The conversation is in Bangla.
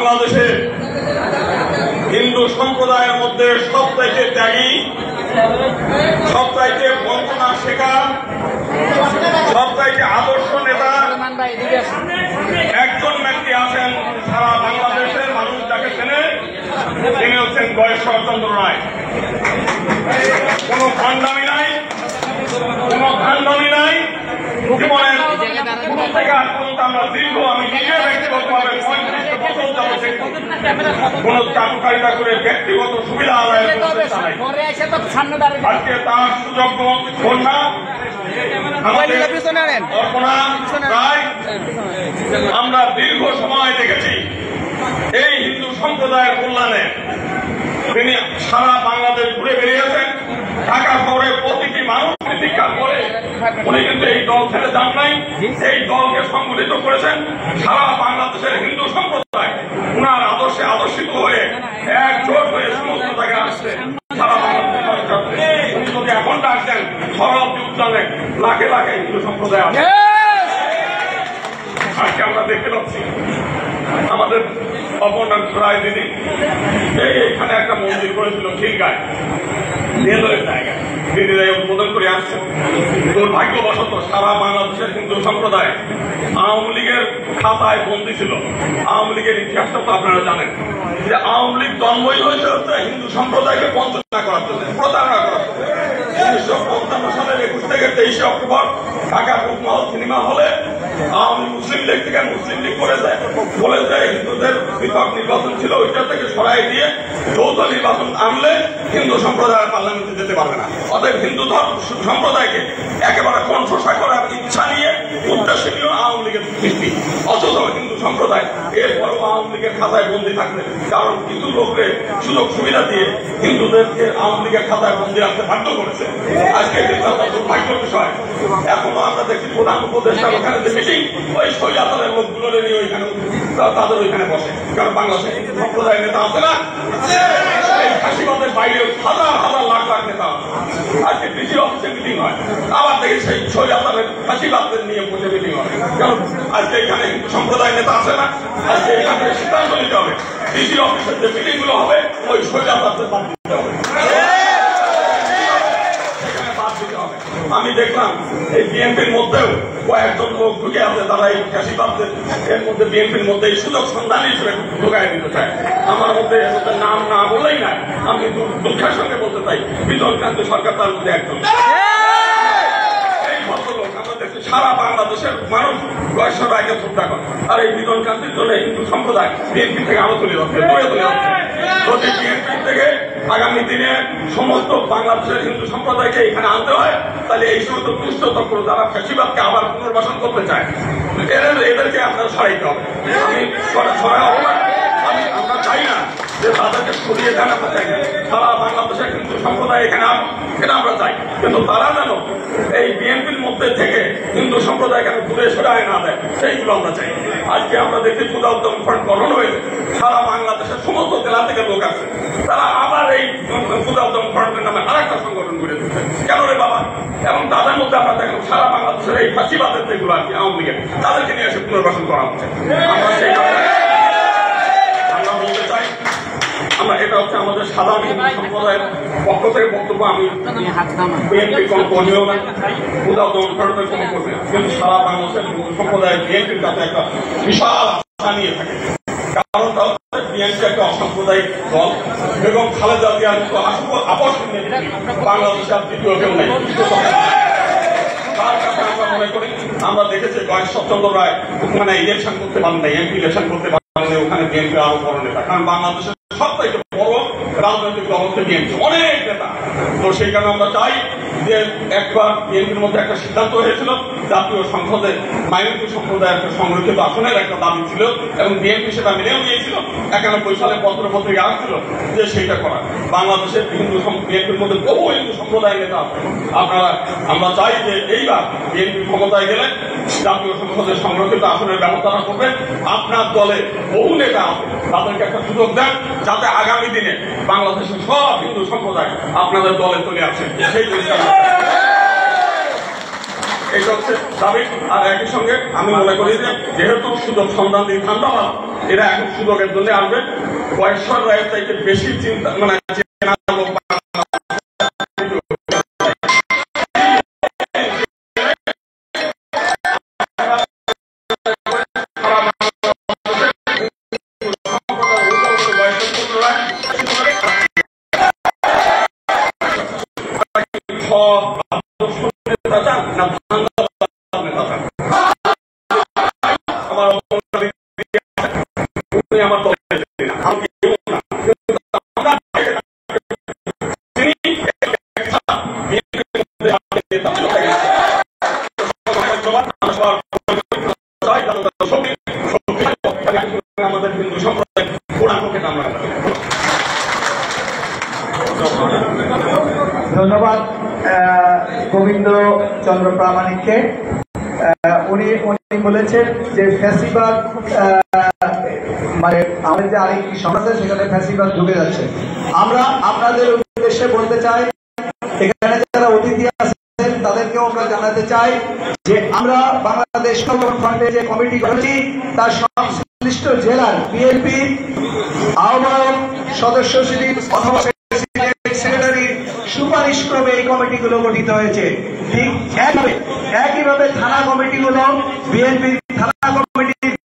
বাংলাদেশে হিন্দু সম্প্রদায়ের মধ্যে সবচাইতে ত্যাগী, সবচাইতে বঞ্চনা শিকার, সবচাইতে আদর্শ নেতা একজন ব্যক্তি আছেন সারা বাংলাদেশের মানুষ যাকে চেনে, তিনি হচ্ছেন গয়েশ্বরচন্দ্র রায়। কোন ভণ্ডামি নাই, কোন ভণ্ডামি নাই, জীবনের কোন থেকে আজ পর্যন্ত আমরা দীর্ঘ, আমি নিজে ব্যক্তিগতভাবে 35 বছর যাবত কোন চাকরিতা করে ব্যক্তিগত সুবিধা আদায়ের করতে চাই। আজকে তার সুযোগ্য কন্যা কল্পনা রায়, আমরা দীর্ঘ সময় দেখেছি এই হিন্দু সম্প্রদায়ের কল্যাণে তিনি সারা বাংলাদেশ ঘুরে বেরিয়েছেন। ঢাকা শহরে প্রতিটি মানুষ প্রতীক্ষা করে উনি কিন্তু এই দল ছেড়ে যান নাই, এই দলকে সংগঠিত করেছেন। সারা বাংলাদেশের হিন্দু সম্প্রদায় উনার আদর্শে আদর্শিত হয়ে একজোট হয়ে সমস্ত জায়গায় আসছে। সারা বাংলাদেশ উনি যদি এখন ডাকছেন শরণার্থী উদ্যানে লাখে লাখে হিন্দু সম্প্রদায় আছে। আজকে আমরা দেখতে পাচ্ছি আমাদের অপরনাথ রায় দিদি এইখানে একটা মন্দির করেছিল খিলগায়, রেলওয়ের জায়গায় দিদিরা উদ্বোধন করে আসছেন। দুর্ভাগ্যবশত সারা বাংলাদেশের হিন্দু সম্প্রদায় আওয়ামী লীগের খাতায় বন্দী ছিল। আওয়ামী লীগের ইতিহাসটা তো আপনারা জানেন যে আওয়ামী লীগ জন্মই হয়েছে হচ্ছে হিন্দু সম্প্রদায়কে বঞ্চনা করার জন্য, প্রতারণা করার জন্য। 1955 সালের 21 থেকে 23 অক্টোবর ঢাকা রূপমহল সিনেমা হলে আওয়ামী মুসলিম লীগ থেকে মুসলিম লীগ করে দেয়, বলে দেয় হিন্দুদের পৃথক নির্বাচন ছিল, ওইটা থেকে সরাই দিয়ে যৌথ নির্বাচন আনলে হিন্দু সম্প্রদায়ের পার্লামেন্টে যেতে পারবে না। অতএব হিন্দু সম্প্রদায়কে একেবারে কণ্ঠসা করার ইচ্ছা নিয়ে উদ্দেশ্য নিয়ে আওয়ামী লীগের সৃষ্টি। অথচ হিন্দু সম্প্রদায় এরপরও আওয়ামী লীগের খাতায় বন্দী থাকবে, কারণ কিছু লোককে সুযোগ সুবিধা দিয়ে হিন্দুদেরকে আওয়ামী লীগের খাতায় বন্দী রাখতে বাধ্য করেছে। আজকে দুর্ভাগ্যের বিষয়, এখনো আমরা দেখি প্রধান উপদেষ্টা ওখানে যে মিটিং, ওই শৈলাতালের লোকগুলো নিয়ে ওইখানে তাদের ওইখানে বসে। কারণ বাংলাদেশে হিন্দু সম্প্রদায়ের নেতা আছে না, এই ফাঁসিবাদের বাইরে হাজার হাজার লাখ লাখ নেতা। আজকে কৃষি অফিসে মিটিং হয়, আবার দেখি সেই শৈলাতালের ফাঁসিবাদদের নিয়ে বসে মিটিং হয়। কারণ আজকে এখানে হিন্দু সম্প্রদায়ের নেতা আছে না, আজকে এখানে সিদ্ধান্ত নিতে হবে কৃষি অফিসের যে মিটিং গুলো হবে ওই শৈলাতালদের বাদ দিতে হবে। আমি দেখলাম এই বিএনপির মধ্যেও কয়েকজন লোক ঢুকে আছে, তারা এই ফাঁসিবাদদের এর মধ্যে বিএনপির মধ্যে এই সুযোগ সন্ধানী হিসেবে ঢুকাই দিতে চায়। আমার মধ্যে নাম না বলেই নাই, আমি দুঃখের সঙ্গে বলতে চাই বিজনকান্তি সরকার তার মধ্যে একজন। এই ভদ্রলোক আমরা দেখছি সারা বাংলাদেশের মানুষ গয়েশ্বর রায়কে শ্রদ্ধা করে, আর এই বিজনকান্তির জন্য হিন্দু সম্প্রদায় বিএনপি থেকে আলো তুলে যাচ্ছে, দূরে তুলে যাচ্ছে। যদি বিএনপি থেকে আগামী দিনে সমস্ত বাংলাদেশের হিন্দু সম্প্রদায়কে এখানে আনতে হয়, তাহলে এই সমস্ত দুষ্ট চক্র যারা ফ্যাসিবাদকে আবার পুনর্বাসন করতে চায় এদেরকে আপনারা সরাইতে হবে। আমি সরাই হব না, আমরা চাই না যে তাদেরকে সরিয়ে দেন, আমরা চাই না সারা বাংলাদেশের হিন্দু সম্প্রদায় এখানে আসুক, এটা আমরা চাই। কিন্তু তারা যেন এই বিএনপির মধ্যে থেকে হিন্দু সম্প্রদায় কেন দূরে সরাই না দেয়, সেইগুলো আমরা চাই। আজকে আমরা দেখি পূজা উদ্যম ফ্রন্ট গঠন হয়েছে, সারা বাংলাদেশের সমস্ত জেলা থেকে লোক আছে, তারা আবার এই পূজা উদ্যম ফ্রন্টের নামে আরেকটা সংগঠন করে দিচ্ছে। কেন রে বাবা? এবং তাদের মধ্যে আমরা দেখলাম সারা বাংলাদেশের এই ফাঁসিবাদের যেগুলো আর কি আওয়ামী লীগের, তাদেরকে নিয়ে এসে পুনর্বাসন করা হচ্ছে। আমরা সেই আমরা বলতে চাই, আমরা এটা হচ্ছে আমাদের সাধারণ সম্প্রদায়ের পক্ষ থেকে বক্তব্য। আমি বিএনপি কোন কর্মীও না, পূজা উদ্যম ফ্রন্টের কোন কর্মী, কিন্তু সারা বাংলাদেশের বিএনপির কাছে একটা বিশাল আশা নিয়ে থাকে। কারণটা হচ্ছে বিএনপি একটা অসাম্প্রদায়িক দল এবং খালেদা জিয়ার মতো আপস বাংলাদেশে আর দ্বিতীয় কেউ নেই। তার কাছে আমরা মনে করি, আমরা দেখেছি গয়েশ্বরচন্দ্র রায় ওখানে ইলেকশন করতে পারেন না, এমপি ইলেকশন করতে পারেন না, ওখানে বিএনপি আরো বড় নেতা। কারণ বাংলাদেশের সবথেকে বড় রাজনৈতিক দল হচ্ছে বিএনপি, অনেক নেতা। তো সেই কারণে আমরা চাই যে একবার বিএনপির মধ্যে একটা সিদ্ধান্ত হয়েছিল, জাতীয় সংসদে মাইনরিটি সম্প্রদায়ের সংরক্ষিত আসনের একটা দাবি ছিল এবং বিএনপি সেটা মেনেও নিয়েছিল। 91 সালে পত্রপত্রিকা আসছিল যে সেইটা করা। বাংলাদেশের হিন্দু বিএনপির মধ্যে বহু হিন্দু সম্প্রদায় নেতা আছে। আমরা চাই যে এইবার বিএনপি ক্ষমতায় গেলে জাতীয় সংসদের সংরক্ষিত আসনের ব্যবস্থাটা করবেন। আপনার দলে বহু নেতা আছে, তাদেরকে একটা সুযোগ দেন যাতে আগামী দিনে বাংলাদেশের সব হিন্দু সম্প্রদায় আপনাদের দলে চলে আসে। সেই জিনিসটা এটা হচ্ছে দাবি। আর একই সঙ্গে আমি মনে করি যে যেহেতু সুযোগ সন্ধান দিয়ে ধান্দাবাদ, এরা এখন সুযোগের জন্য আসবে। কয়েকশোর রায়ের চাইতে বেশি চিন্তা মানে আমাদের হিন্দু সম্প্রদায় পুরাণকে আমরা ধন্যবাদ গোবিন্দ চন্দ্র প্রামাণিককে। উনি বলেছেন যে ফ্যাসিবাদ মানে আমাদের যে আরেকটি সমাজ আছে সেখানে ফ্যাসিবাদ ঢুকে যাচ্ছে। আমরা আপনাদের উদ্দেশ্যে বলতে চাই, এখানে যারা অতিথি আছেন তাদেরকেও আমরা জানাতে চাই যে আমরা বাংলাদেশ ফ্রন্টে যে কমিটি করেছি তার সংশ্লিষ্ট জেলার বিএনপি আহ্বায়ক, সদস্য সচিব অথবা সেক্রেটারির সুপারিশ ক্রমে এই কমিটিগুলো গঠিত হয়েছে। ঠিক একইভাবে থানা কমিটিগুলো বিএনপির থানা কমিটির